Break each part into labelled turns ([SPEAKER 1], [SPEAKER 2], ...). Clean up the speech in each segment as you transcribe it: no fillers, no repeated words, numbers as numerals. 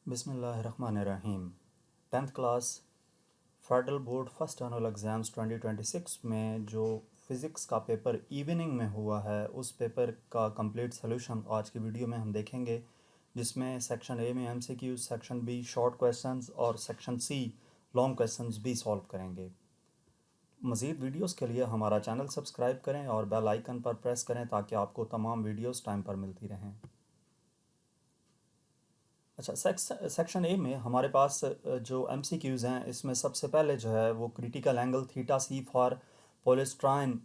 [SPEAKER 1] बिस्मिल्लाहिर्रहमानिर्रहीम। 10th class federal board first annual exams 2026 में जो फ़िज़िक्स का पेपर इवनिंग में हुआ है उस पेपर का कंप्लीट सॉल्यूशन आज की वीडियो में हम देखेंगे, जिसमें सेक्शन ए में MCQ, section B short questions और सेक्शन सी लॉन्ग क्वेश्चंस भी सॉल्व करेंगे। मज़ीद वीडियोस के लिए हमारा चैनल सब्सक्राइब करें और बेल आइकन पर प्रेस करें ताकि आपको तमाम वीडियोस टाइम पर मिलती रहें। अच्छा, सेक्शन ए में हमारे पास जो एमसीक्यूज़ हैं इसमें सबसे पहले जो है वो critical angle theta C for polystyrene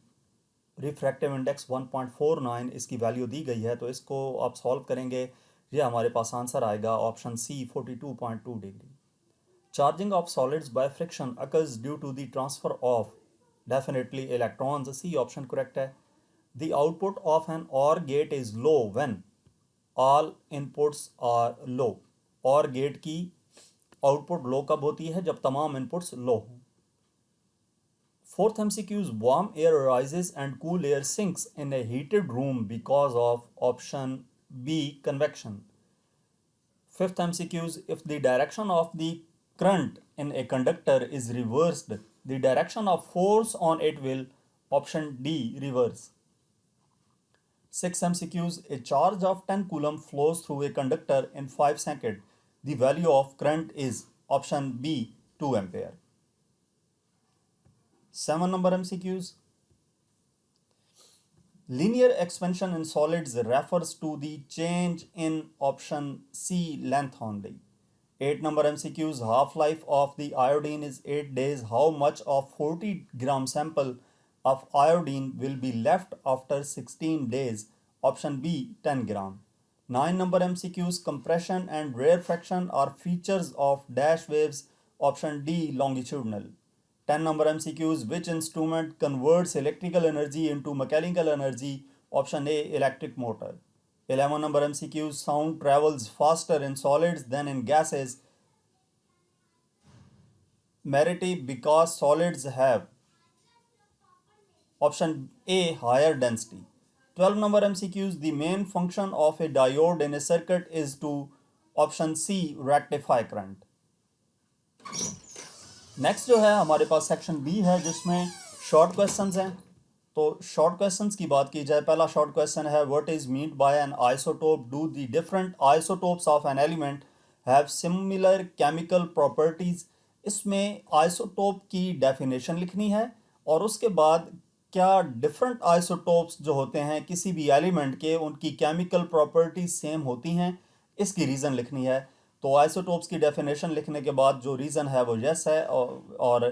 [SPEAKER 1] refractive index 1.49 इसकी वैल्यू दी गई है, तो इसको आप सॉल्व करेंगे। ये हमारे पास आंसर आएगा option C 42.2 degree. Charging of solids by friction occurs due to the transfer of definitely electrons, C option correct है। The output of an OR gate is low when all inputs are low. OR gate की output low कब होती है? जब तमाम inputs लो हों। Fourth MCQs, warm air rises and cool air sinks in a heated room because of option B convection. Fifth MCQs, if the direction of the current in a conductor is reversed the direction of force on it will option D reverse. 6 MCQs, a charge of 10 coulomb flows through a conductor in 5 seconds. The value of current is option B 2 ampere. 7 number MCQs. Linear expansion in solids refers to the change in option C length only. 8 number MCQs. Half-life of the iodine is 8 days. How much of 40-gram sample of iodine will be left after 16 days? Option B 10 gram. 9 number MCQs, compression and rarefaction are features of dash waves. Option D longitudinal. 10 number MCQs, which instrument converts electrical energy into mechanical energy? Option A electric motor. 11 number MCQs, sound travels faster in solids than in gases. Merity because solids have option A higher density. 12 number MCQs, the main function of a diode in a circuit is to option C rectify current. Next जो है हमारे पास section B है जिसमें short questions हैं। तो short questions की बात की जाए, पहला शॉर्ट क्वेश्चन है what is meant bye N isotope? Do the different isotopes of an element have similar chemical properties? इसमें आइसोटोप की डेफिनेशन लिखनी है और उसके बाद क्या डिफरेंट आइसोटोप्स जो होते हैं किसी भी एलिमेंट के, उनकी केमिकल प्रॉपर्टीज सेम होती हैं, इसकी रीज़न लिखनी है। तो आइसोटोप्स की डेफिनेशन लिखने के बाद जो रीज़न है वो यस है और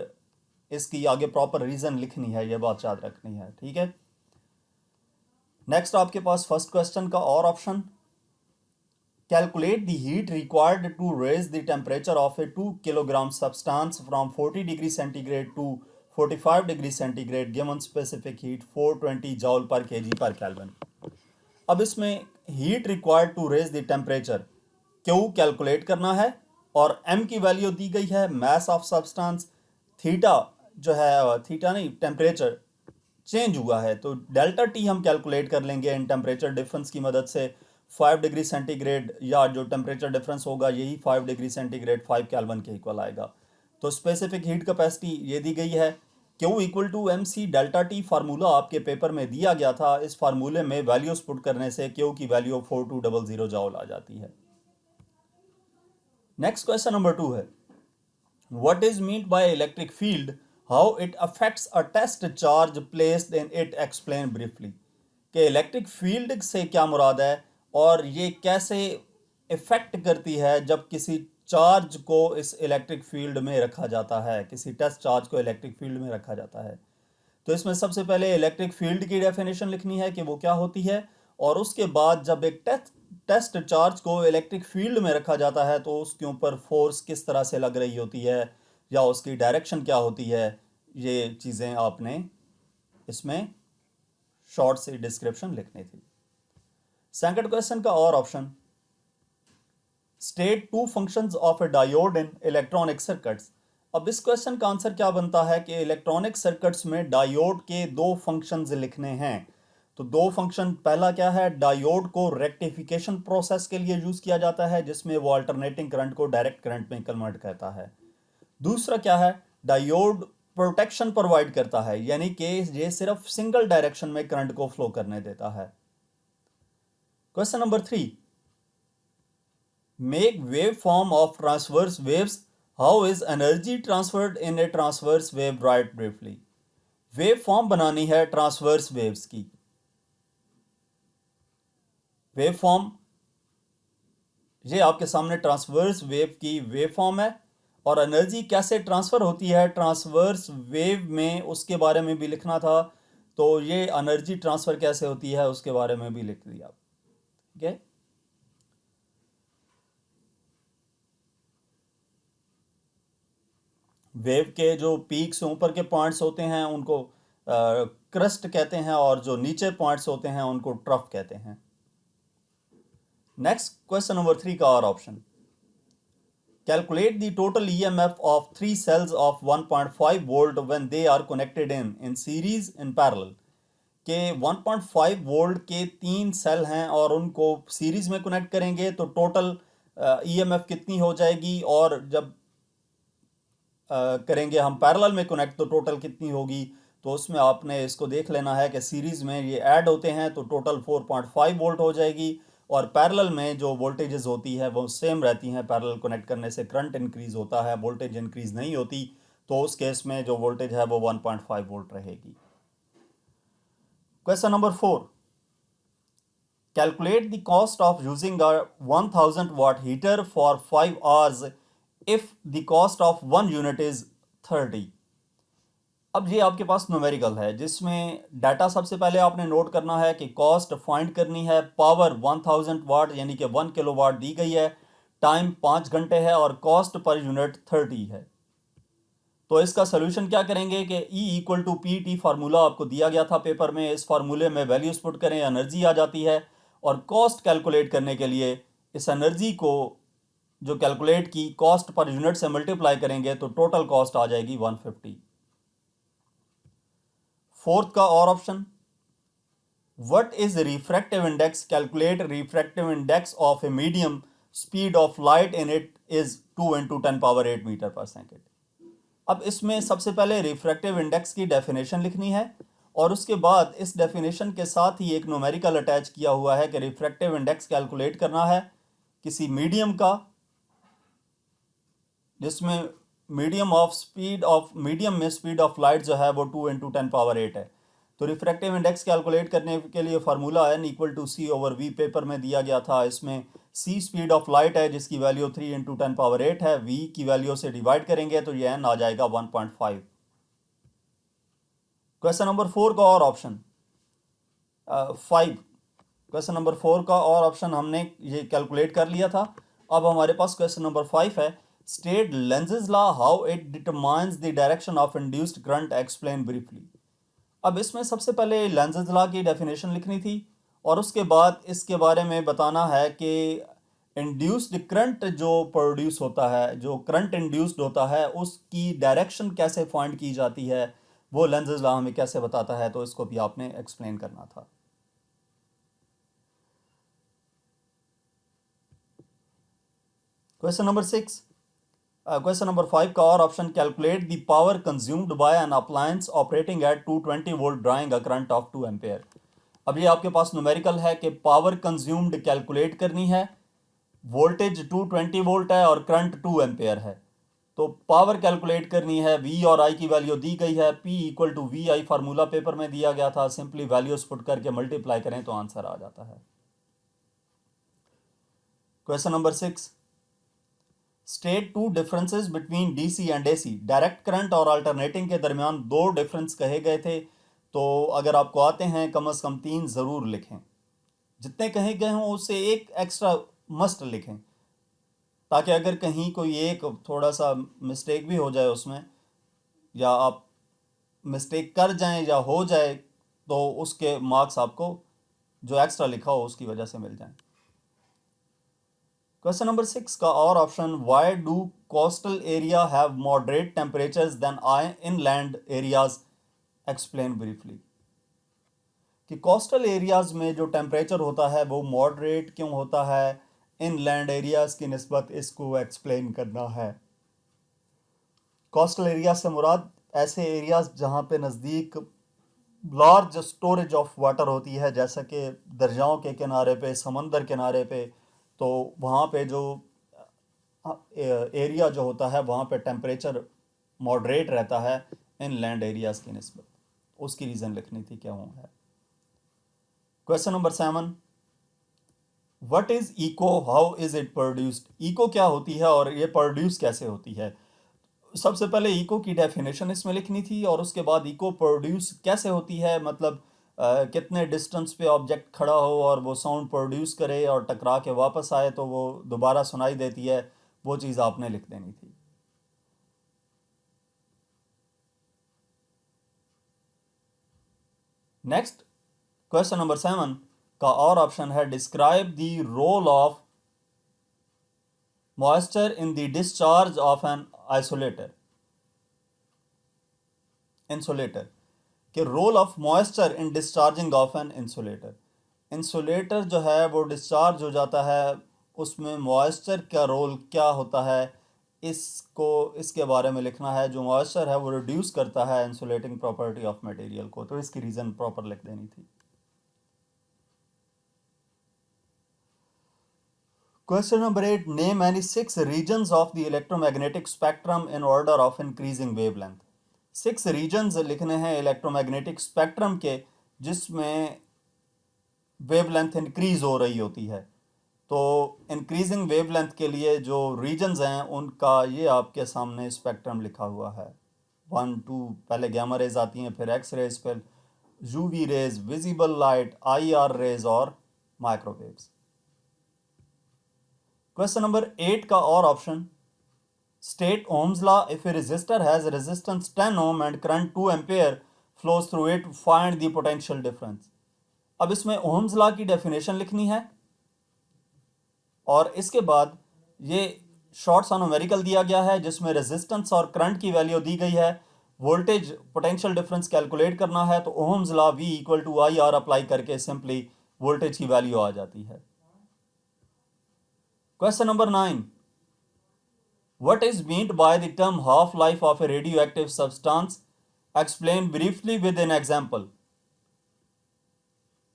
[SPEAKER 1] इसकी आगे प्रॉपर रीज़न लिखनी है, ये बात याद रखनी है, ठीक है। नेक्स्ट आपके पास फर्स्ट क्वेश्चन का और option, calculate the heat required to raise the temperature of a 2 kilogram substance from 40 degree centigrade to 45 degree centigrade given specific heat 420 joule per KG per kelvin. अब इसमें heat required to raise the temperature Q calculate करना है और M की value दी गई है mass of substance, theta जो है, थीटा नहीं टेम्परेचर चेंज हुआ है तो डेल्टा टी हम कैलकुलेट कर लेंगे इन टेम्परेचर डिफरेंस की मदद से। 5 डिग्री सेंटीग्रेड या जो टेम्परेचर डिफरेंस होगा यही 5 डिग्री सेंटीग्रेड 5 केल्विन के इक्वल आएगा। तो स्पेसिफिक हीट कैपेसिटी ये दी गई है, Q equal to M C delta T. Formula आपके पेपर में दिया गया था, इस फार्मूले में वैल्यूज पुट करने से क्यू की वैल्यू 4200 जॉल आ जाती है। नेक्स्ट क्वेश्चन नंबर 2 है what is meant by electric field, how it affects a test charge placed in it, explain briefly. कि इलेक्ट्रिक फील्ड से क्या मुराद है और ये कैसे इफेक्ट करती है जब किसी चार्ज को इस इलेक्ट्रिक फील्ड में रखा जाता है, किसी टेस्ट चार्ज को इलेक्ट्रिक फील्ड में रखा जाता है। तो इसमें सबसे पहले इलेक्ट्रिक फील्ड की डेफिनेशन लिखनी है कि वो क्या होती है और उसके बाद जब एक टेस्ट चार्ज को इलेक्ट्रिक फील्ड में रखा जाता है तो उसके ऊपर फोर्स किस तरह से लग रही होती है या उसकी डायरेक्शन क्या होती है, ये चीज़ें आपने इसमें शॉर्ट से डिस्क्रिप्शन लिखनी थी। सेकंड क्वेश्चन का और option, state 2 functions of A diode in electronic circuits. अब इस क्वेश्चन का आंसर क्या बनता है कि इलेक्ट्रॉनिक सर्किट्स में डायोड के 2 फंक्शंस लिखने हैं। तो दो फंक्शन, पहला क्या है, डायोड को रेक्टिफिकेशन प्रोसेस के लिए यूज किया जाता है जिसमें वो अल्टरनेटिंग करंट को डायरेक्ट करंट में कन्वर्ट करता है। दूसरा क्या है, डायोड प्रोटेक्शन प्रोवाइड करता है, यानी कि ये सिर्फ सिंगल डायरेक्शन में करंट को फ्लो करने देता है। Question number 3, make wave form of transverse waves, how is energy transferred in A transverse wave, right briefly. Wave form बनानी है ट्रांसवर्स वेव्स की। वेव फॉर्म, ये आपके सामने ट्रांसवर्स वेव की वेव फॉर्म है, और एनर्जी कैसे ट्रांसफर होती है ट्रांसवर्स वेव में उसके बारे में भी लिखना था। तो ये एनर्जी ट्रांसफर कैसे होती है उसके बारे में भी लिख दिया। ठीक है, वेव के जो पीक्स ऊपर के पॉइंट्स होते हैं उनको क्रस्ट कहते हैं, और जो नीचे पॉइंट्स होते हैं उनको ट्रफ कहते हैं। नेक्स्ट क्वेश्चन नंबर 3 का और option, calculate the total EMF of three cells of 1.5 volt when they are connected in series in parallel। के 1.5 वोल्ट के 3 सेल हैं और उनको सीरीज में कनेक्ट करेंगे तो टोटल ईएमएफ कितनी हो जाएगी, और जब करेंगे हम पैरेलल में कनेक्ट तो टोटल कितनी होगी। तो उसमें आपने इसको देख लेना है कि सीरीज में ये ऐड होते हैं तो टोटल 4.5 वोल्ट हो जाएगी, और पैरेलल में जो वोल्टेजेस होती है वो सेम रहती हैं। पैरेलल कनेक्ट करने से करंट इंक्रीज होता है, वोल्टेज इंक्रीज नहीं होती, तो उस केस में जो वोल्टेज है वो 1.5 वोल्ट रहेगी। Question number 4, calculate the cost of using a 1000 watt heater for 5 hours if the cost of 1 unit is 30। अब ये आपके पास न्यूमेरिकल है जिसमें डाटा सबसे पहले आपने नोट करना है कि कॉस्ट फाइंड करनी है। पावर 1000 वाट यानी कि 1 किलोवाट दी गई है, टाइम 5 घंटे है, और कॉस्ट पर यूनिट 30 है। तो इसका सोल्यूशन क्या करेंगे कि E = PT फार्मूला आपको दिया गया था पेपर में, इस फार्मूले में वैल्यूज पुट करें, एनर्जी आ जाती है, और कॉस्ट कैलकुलेट करने के लिए इस एनर्जी को जो कैलकुलेट की कॉस्ट पर यूनिट से मल्टीप्लाई करेंगे तो टोटल कॉस्ट आ जाएगी 150। फोर्थ का और option, what is refractive index, calculate refractive index of a medium, speed of light in it is 2 × 10⁸ metre per second. अब इसमें सबसे पहले रिफ्रैक्टिव इंडेक्स की डेफिनेशन लिखनी है, और उसके बाद इस डेफिनेशन के साथ ही एक न्यूमेरिकल अटैच किया हुआ है कि रिफ्रैक्टिव इंडेक्स कैलकुलेट करना है किसी मीडियम का, जिसमें मीडियम में स्पीड ऑफ लाइट जो है वो 2 × 10⁸ है। तो रिफ्रैक्टिव इंडेक्स कैलकुलेट करने के लिए फार्मूला N = C/V पेपर में दिया गया था। इसमें C स्पीड ऑफ लाइट है जिसकी वैल्यू 3 × 10⁸ है, V की वैल्यू से डिवाइड करेंगे तो ये N आ जाएगा 1.5। क्वेश्चन नंबर 4 का और ऑप्शन 5, क्वेश्चन नंबर 4 का और ऑप्शन हमने ये कैलकुलेट कर लिया था। अब हमारे पास क्वेश्चन नंबर 5 है, state Lenz's law, how it determines the direction of induced current, explain briefly. अब इसमें सबसे पहले लेंजेस लॉ की डेफिनेशन लिखनी थी, और उसके बाद इसके बारे में बताना है कि इंड्यूस्ड करंट जो प्रोड्यूस होता है, जो करंट इंड्यूस्ड होता है, उसकी डायरेक्शन कैसे फाइंड की जाती है, वो लेंजेस लॉ हमें कैसे बताता है, तो इसको भी आपने एक्सप्लेन करना था। क्वेश्चन नंबर 6, क्वेश्चन नंबर 5 का और option, calculate the power consumed by an appliance operating at 220 volt drawing a current of 2 ampere. अब ये आपके पास न्यूमेरिकल है कि पावर कंज्यूम्ड कैलकुलेट करनी है, वोल्टेज 220 वोल्ट है और करंट 2 एम्पेयर है, तो पावर कैलकुलेट करनी है। V और I की वैल्यू दी गई है, P = VI फार्मूला पेपर में दिया गया था, सिंपली वैल्यूज पुट करके मल्टीप्लाई करें तो आंसर आ जाता है। Question number 6, state 2 differences between DC and AC। Direct current और अल्टरनेटिंग के दरमियान 2 डिफरेंस कहे गए थे, तो अगर आपको आते हैं कम से कम 3 ज़रूर लिखें, जितने कहे गए हों उससे एक एक्स्ट्रा मस्ट लिखें, ताकि अगर कहीं कोई एक थोड़ा सा मिस्टेक भी हो जाए उसमें, या आप मिस्टेक कर जाएं या हो जाए, तो उसके मार्क्स आपको जो एक्स्ट्रा लिखा हो उसकी वजह से मिल जाएं। क्वेश्चन नंबर 6 का और option, why do coastal area have moderate temperatures than inland areas, explain briefly. कि कोस्टल एरियाज़ में जो टेम्परेचर होता है वो मॉडरेट क्यों होता है, इनलैंड एरियाज़ की निस्बत इसको एक्सप्लेन करना है। कोस्टल एरिया से मुराद ऐसे एरियाज़ जहाँ पे नज़दीक लार्ज स्टोरेज ऑफ वाटर होती है, जैसा कि दरियाओं के किनारे पे, समंदर किनारे पे, तो वहाँ पे जो एरिया जो होता है वहाँ पे टेम्परेचर मॉडरेट रहता है इनलैंड एरियाज़ की निस्बत। उसकी रीज़न लिखनी थी क्या हूँ है। Question number 7, what is echo, how is it produced. Echo क्या होती है और ये प्रोड्यूस कैसे होती है। सबसे पहले इको की डेफिनेशन इसमें लिखनी थी और उसके बाद इको प्रोड्यूस कैसे होती है, मतलब कितने डिस्टेंस पे ऑब्जेक्ट खड़ा हो और वो साउंड प्रोड्यूस करे और टकरा के वापस आए तो वो दोबारा सुनाई देती है, वो चीज़ आपने लिख देनी थी। नेक्स्ट क्वेश्चन नंबर 7 का और ऑप्शन है, describe the role of moisture in the discharge of an isolator insulator, कि role of moisture in discharging of an insulator. Insulator जो है वो डिस्चार्ज हो जाता है, उसमें मॉइस्चर का रोल क्या होता है, इसको इसके बारे में लिखना है। जो मॉइस्चर है वो रिड्यूस करता है इंसुलेटिंग प्रॉपर्टी ऑफ मटेरियल को, तो इसकी रीज़न प्रॉपर लिख देनी थी। Question number 8, name any 6 regions of the electromagnetic spectrum in order of increasing wavelength. 6 regions लिखने हैं इलेक्ट्रोमैग्नेटिक स्पेक्ट्रम के जिसमें वेवलेंथ इंक्रीज हो रही होती है। तो इंक्रीजिंग वेवलेंथ के लिए जो रीजन्स हैं उनका ये आपके सामने स्पेक्ट्रम लिखा हुआ है। 1 2, पहले गामा रेज आती हैं, फिर एक्स रेज, फिर UV rays, visible light, IR rays और माइक्रोवेव्स। क्वेश्चन नंबर 8 का और option, state Ohm's law, if a resistor has resistance 10 ohm and current 2 ampere flows through it, find the potential difference। अब इसमें Ohm's law की definition लिखनी है और इसके बाद ये शॉर्ट सा न्यूमेरिकल दिया गया है जिसमें रेजिस्टेंस और करंट की वैल्यू दी गई है, वोल्टेज पोटेंशियल डिफरेंस कैलकुलेट करना है, तो Ohm's law V equal to I R apply करके सिंपली वोल्टेज की वैल्यू आ जाती है। Question number 9, what is meant by the term half life of a radioactive substance, explain briefly with an example।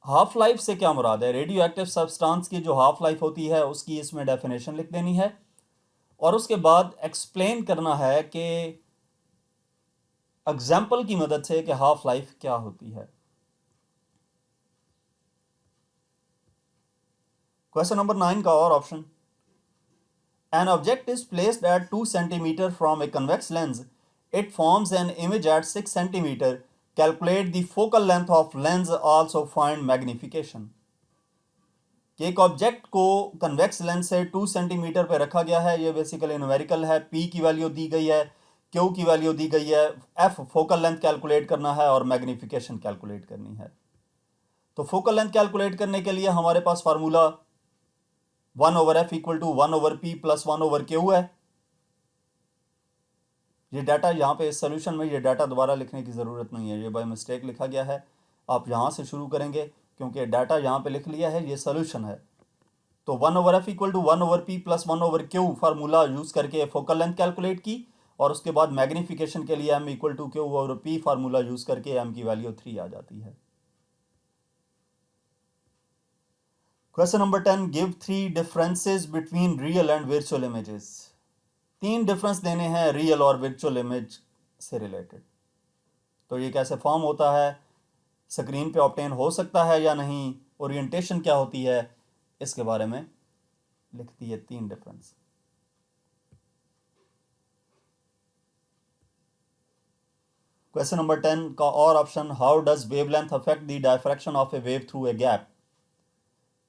[SPEAKER 1] Half life से क्या मुराद है, radio active substance की जो हाफ लाइफ होती है उसकी इसमें डेफिनेशन लिख देनी है और उसके बाद एक्सप्लेन करना है कि एग्जाम्पल की मदद से कि हाफ लाइफ क्या होती है। क्वेश्चन नंबर 9 का और option, an object is placed at 2 cm from a convex lens, it forms an image at 6 cm, calculate the focal length of lens, also find magnification। कि एक ऑब्जेक्ट को convex lens से 2 centimetre पे रखा गया है, ये बेसिकली न्यूमेरिकल है, P की वैल्यू दी गई है, Q की वैल्यू दी गई है, F फोकल लेंथ कैलकुलेट करना है और मैग्निफिकेशन कैलकुलेट करनी है। तो फोकल लेंथ कैलकुलेट करने के लिए हमारे पास formula 1/f equal to 1/p plus 1/q है। ये डाटा यहाँ पे इस सोल्यूशन में ये डाटा दोबारा लिखने की ज़रूरत नहीं है, ये बाय मिस्टेक लिखा गया है। आप यहाँ से शुरू करेंगे क्योंकि डाटा यहाँ पे लिख लिया है, ये सोल्यूशन है। तो 1/f equal to 1/p plus 1/q formula use करके फोकल लेंथ कैलकुलेट की और उसके बाद मैग्नीफिकेशन के लिए m इक्वल टू q और p फार्मूला यूज़ करके m की वैल्यू 3 आ जाती है। Question number 10, give 3 differences between real and virtual images. 3 difference देने हैं रियल और वर्चुअल इमेज से रिलेटेड। तो ये कैसे फॉर्म होता है, स्क्रीन पे ऑब्टेन हो सकता है या नहीं, ओरिएंटेशन क्या होती है, इसके बारे में लिख दिए 3 डिफरेंस। क्वेश्चन नंबर 10 का और option, how does wavelength affect the diffraction of A wave through a gap.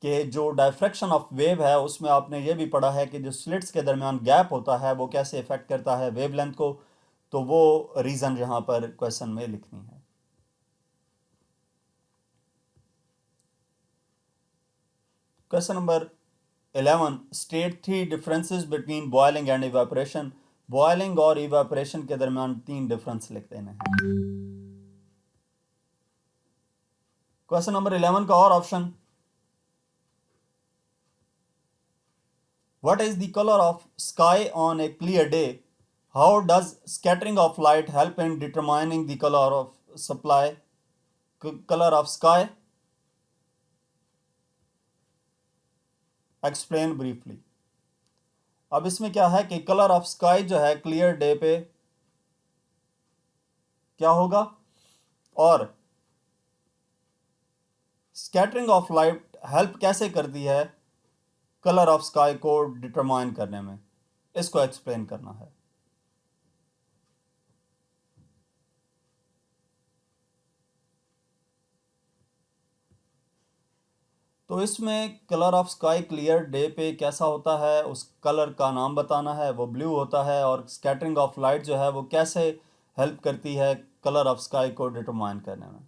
[SPEAKER 1] कि जो डायफ्रैक्शन ऑफ वेव है उसमें आपने ये भी पढ़ा है कि जो स्लिट्स के दरमियान गैप होता है वो कैसे इफेक्ट करता है वेवलेंथ को, तो वो रीज़न यहाँ पर क्वेश्चन में लिखनी है। Question number 11, state 3 differences between boiling and evaporation. Boiling और इवेपोरेशन के दरमियान 3 डिफरेंस लिख देने हैं। क्वेश्चन नंबर 11 का और option, what is the colour of sky on A clear day, how does scattering of light help in determining the colour of supply, colour of sky, explain briefly. अब इसमें क्या है कि कलर ऑफ स्काई जो है clear day पे क्या होगा, और स्कैटरिंग ऑफ लाइट हेल्प कैसे करती है कलर ऑफ स्काई को डिटरमाइन करने में, इसको एक्सप्लेन करना है। तो इसमें colour of sky clear day पे कैसा होता है, उस कलर का नाम बताना है, वो ब्लू होता है, और स्कैटरिंग ऑफ लाइट जो है वो कैसे हेल्प करती है कलर ऑफ स्काई को डिटरमाइन करने में।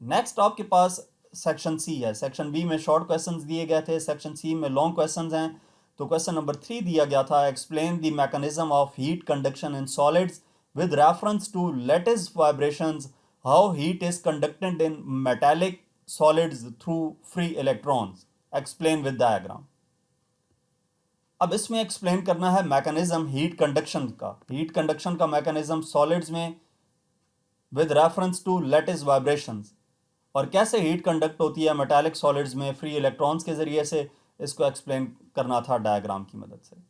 [SPEAKER 1] नेक्स्ट आपके पास सेक्शन सी है। सेक्शन बी में शॉर्ट क्वेश्चंस दिए गए थे, सेक्शन सी में लॉन्ग क्वेश्चंस हैं। तो क्वेश्चन नंबर 3 दिया गया था, explain the mechanism of heat conduction in solids with reference to lattice vibrations, how heat is conducted in metallic solids through free electrons, explain with diagram। अब इसमें explain करना है mechanism heat conduction का, heat conduction का mechanism solids में with reference to lattice vibrations, और कैसे heat conduct होती है मेटालिक सॉलिड्स में फ्री इलेक्ट्रॉन्स के जरिए से, इसको एक्सप्लेन करना था डायग्राम की मदद से।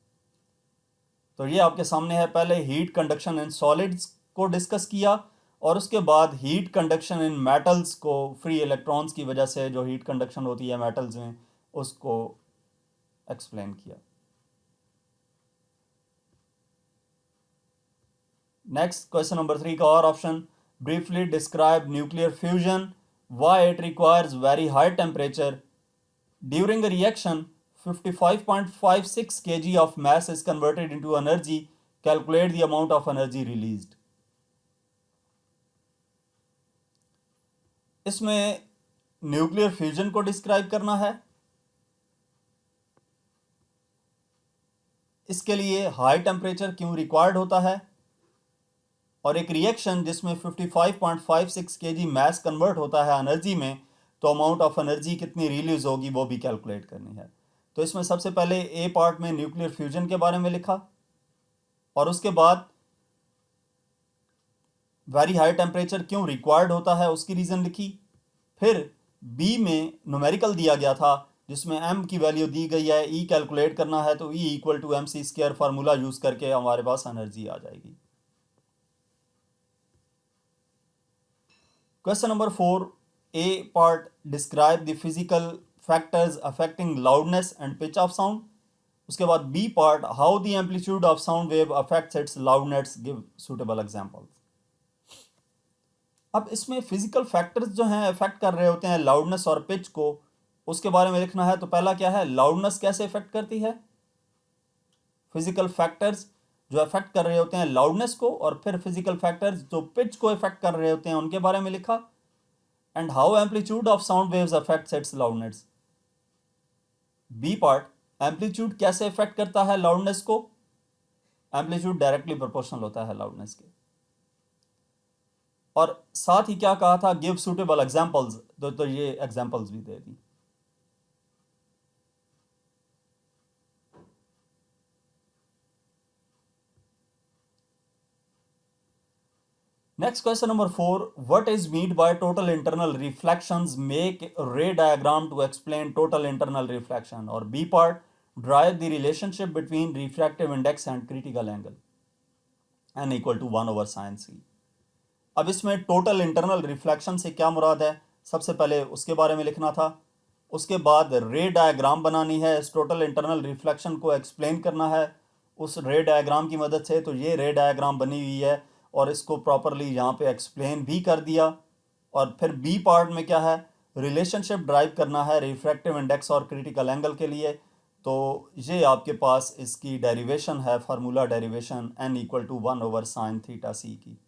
[SPEAKER 1] तो ये आपके सामने है, पहले हीट कंडक्शन इन सॉलिड्स को डिस्कस किया, और उसके बाद हीट कंडक्शन इन मेटल्स को फ्री इलेक्ट्रॉन्स की वजह से जो हीट कंडक्शन होती है मेटल्स में, उसको एक्सप्लेन किया। नेक्स्ट क्वेश्चन नंबर 3 का और option, briefly describe nuclear fusion, why it requires very high temperature, during a reaction 55.56 kg of mass is converted into energy, calculate the amount of energy released। इसमें nuclear fusion को describe करना है। इसके लिए high temperature क्यों required होता है, और एक रिएक्शन जिसमें 55.56 kg मैस कन्वर्ट होता है एनर्जी में, तो अमाउंट ऑफ एनर्जी कितनी रिलीज होगी वो भी कैलकुलेट करनी है। तो इसमें सबसे पहले ए पार्ट में न्यूक्लियर फ्यूजन के बारे में लिखा, और उसके बाद वेरी हाई टेम्परेचर क्यों रिक्वायर्ड होता है उसकी रीज़न लिखी। फिर बी में न्यूमेरिकल दिया गया था जिसमें एम की वैल्यू दी गई है, ई कैलकुलेट करना है, तो E equal to M C square formula use करके हमारे पास एनर्जी आ जाएगी। Question number 4 A part, describe the physical factors affecting loudness and pitch of sound. उसके बाद B part, how the amplitude of sound wave affects its loudness, give suitable examples. अब इसमें physical factors जो हैं affect कर रहे होते हैं लाउडनेस और पिच को, उसके बारे में लिखना है। तो पहला क्या है, लाउडनेस कैसे इफेक्ट करती है, फिजिकल फैक्टर्स जो अफेक्ट कर रहे होते हैं लाउडनेस को, और फिर फिजिकल फैक्टर्स जो पिच को इफेक्ट कर रहे होते हैं उनके बारे में लिखा। And how amplitude of sound waves affects its loudness. B part, amplitude कैसे इफेक्ट करता है लाउडनेस को, एम्पलीट्यूड डायरेक्टली प्रोपोर्शनल होता है लाउडनेस के। और साथ ही क्या कहा था, गिव सूटेबल एग्जांपल्स, तो ये एग्जांपल्स भी दे दी। Next question number 4, what is mean by total internal reflections, make ray diagram to explain total internal reflection. और B part, drive the relationship between refractive index and critical angle, n equal to 1/sin c। अब इसमें total internal reflection से क्या मुराद है, सबसे पहले उसके बारे में लिखना था। उसके बाद रे डायग्राम बनानी है, इस टोटल इंटरनल रिफ्लेक्शन को एक्सप्लेन करना है उस रे डायग्राम की मदद से। तो ये रे डायग्राम बनी हुई है और इसको प्रॉपरली यहाँ पे एक्सप्लेन भी कर दिया। और फिर बी पार्ट में क्या है, रिलेशनशिप ड्राइव करना है रिफ्रैक्टिव इंडेक्स और क्रिटिकल एंगल के लिए। तो ये आपके पास इसकी डेरिवेशन है, formula derivation n equal to 1/sin θc की।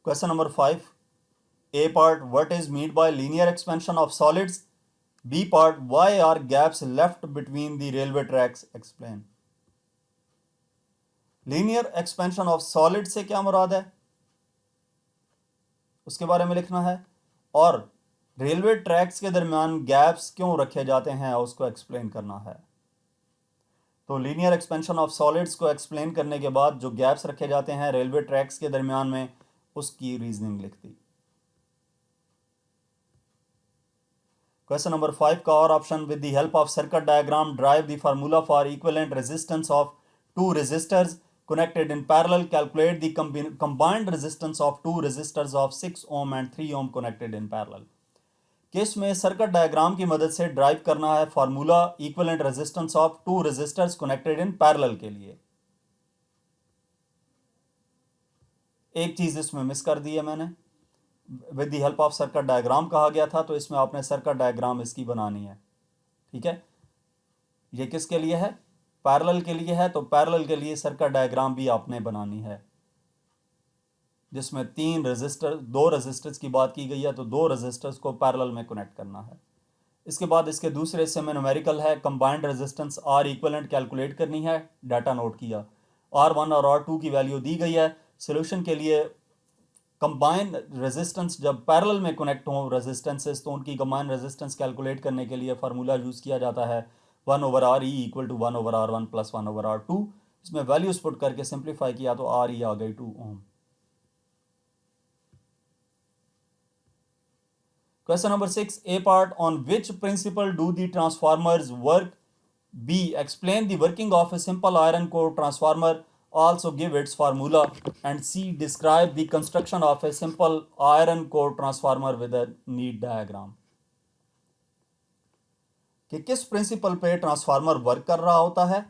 [SPEAKER 1] Question number 5, A part, what is meant by linear expansion of solids? B part, why are gaps left between the railway tracks, explain. Linear expansion of solid से क्या मुराद है उसके बारे में लिखना है, और रेलवे ट्रैक्स के दरमियान गैप्स क्यों रखे जाते हैं उसको एक्सप्लेन करना है। तो लीनियर एक्सपेंशन ऑफ सॉलिड्स को एक्सप्लेन करने के बाद जो गैप्स रखे जाते हैं रेलवे ट्रैक्स के दरमियान में, उसकी रीजनिंग लिख दी। क्वेश्चन नंबर 5 का और option, with the help of circuit diagram drive the formula for equivalent resistance of two resistors connected in parallel, calculate the combined resistance of two resistors of 6 ohm and 3 ohm connected in parallel। Case में circuit diagram की मदद से drive करना है formula equivalent resistance of two resistors connected in parallel के लिए। एक चीज इसमें मिस कर दी है मैंने, with the help of circuit diagram कहा गया था, तो इसमें आपने सर्किट डायग्राम इसकी बनानी है। ठीक है, ये किसके लिए है, पैरेलल के लिए है, तो पैरेलल के लिए सर्किट डायग्राम भी आपने बनानी है, जिसमें दो रेजिस्टर्स की बात की गई है, तो दो रेजिस्टर्स को पैरेलल में कनेक्ट करना है। इसके बाद इसके दूसरे हिस्से में न्यूमेरिकल है, combined resistance R equivalent calculate करनी है, डाटा नोट किया, R1 और R2 की वैल्यू दी गई है। सोल्यूशन के लिए कंबाइंड रेजिस्टेंस जब पैरेलल में कनेक्ट हो रेजिस्टेंसेस, तो उनकी कंबाइंड रेजिस्टेंस कैलकुलेट करने के लिए फार्मूला यूज़ किया जाता है 1/RE equal to 1/R1 plus 1/R2। इसमें वैल्यूज पुट करके सिंप्लीफाई किया तो RE आ गई 2 ohm. Question number 6, A part, on which principle do the transformers work, B explain the working of a simple iron core transformer, also give its formula, and C describe the construction of a simple iron core transformer with a neat diagram। कि किस principal पे transformer work कर रहा होता है,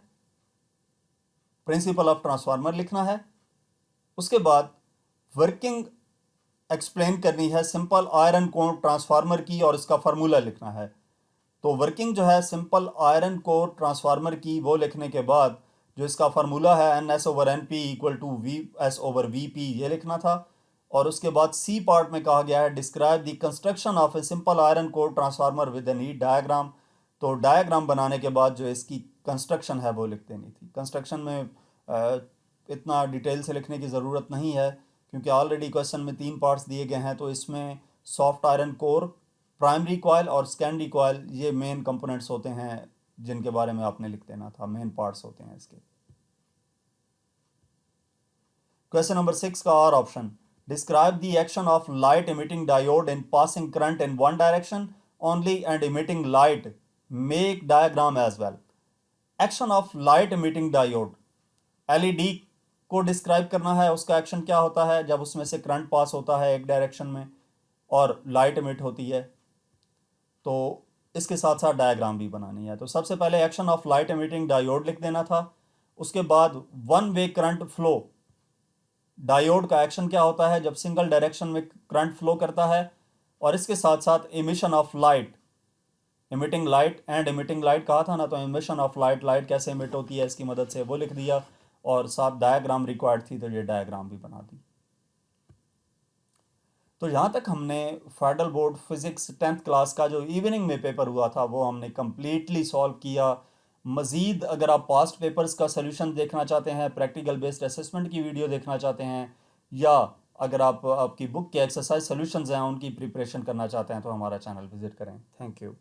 [SPEAKER 1] principle of transformer लिखना है। उसके बाद वर्किंग एक्सप्लेन करनी है सिंपल आयरन कोर ट्रांसफार्मर की, और इसका फार्मूला लिखना है। तो वर्किंग जो है सिंपल आयरन कोर ट्रांसफार्मर की, वो लिखने के बाद जो इसका फार्मूला है NS/NP इक्वल टू VS/VP, ये लिखना था। और उसके बाद सी पार्ट में कहा गया है describe the construction of a simple iron core transformer with A NEET diagram. तो डायग्राम बनाने के बाद जो इसकी कंस्ट्रक्शन है वो लिख देनी थी। कंस्ट्रक्शन में इतना डिटेल से लिखने की ज़रूरत नहीं है, क्योंकि ऑलरेडी क्वेश्चन में 3 पार्ट्स दिए गए हैं। तो इसमें soft iron core, primary coil और सेकेंडरी कॉयल, ये मेन कंपोनेंट्स होते हैं जिनके बारे में आपने लिख देना था, मेन पार्ट्स होते हैं इसके। क्वेश्चन नंबर 6 का और option, describe the action of light emitting diode in passing current in one direction only and emitting light, make diagram as well. Action of light emitting diode, LED को describe करना है, उसका action क्या होता है जब उसमें से करंट पास होता है एक डायरेक्शन में और लाइट इमिट होती है। तो इसके साथ साथ डायग्राम भी बनानी है। तो सबसे पहले action of light emitting diode लिख देना था। उसके बाद one way current flow, diode का एक्शन क्या होता है जब सिंगल डायरेक्शन में करंट फ्लो करता है, और इसके साथ साथ emission of light, emitting light and emitting light कहा था ना, तो इमिशन ऑफ लाइट, लाइट कैसे इमिट होती है इसकी मदद से वो लिख दिया, और साथ डायग्राम रिक्वायर्ड थी तो ये डायग्राम भी बना दी। तो यहाँ तक हमने federal board physics 10th class का जो इवनिंग में पेपर हुआ था वो हमने कम्प्लीटली सॉल्व किया। मज़ीद अगर आप पास्ट पेपर्स का सलूशन देखना चाहते हैं, प्रैक्टिकल बेस्ड असेसमेंट की वीडियो देखना चाहते हैं, या अगर आपकी बुक के एक्सरसाइज सॉल्यूशंस हैं उनकी प्रिपरेशन करना चाहते हैं, तो हमारा चैनल विजिट करें। Thank you.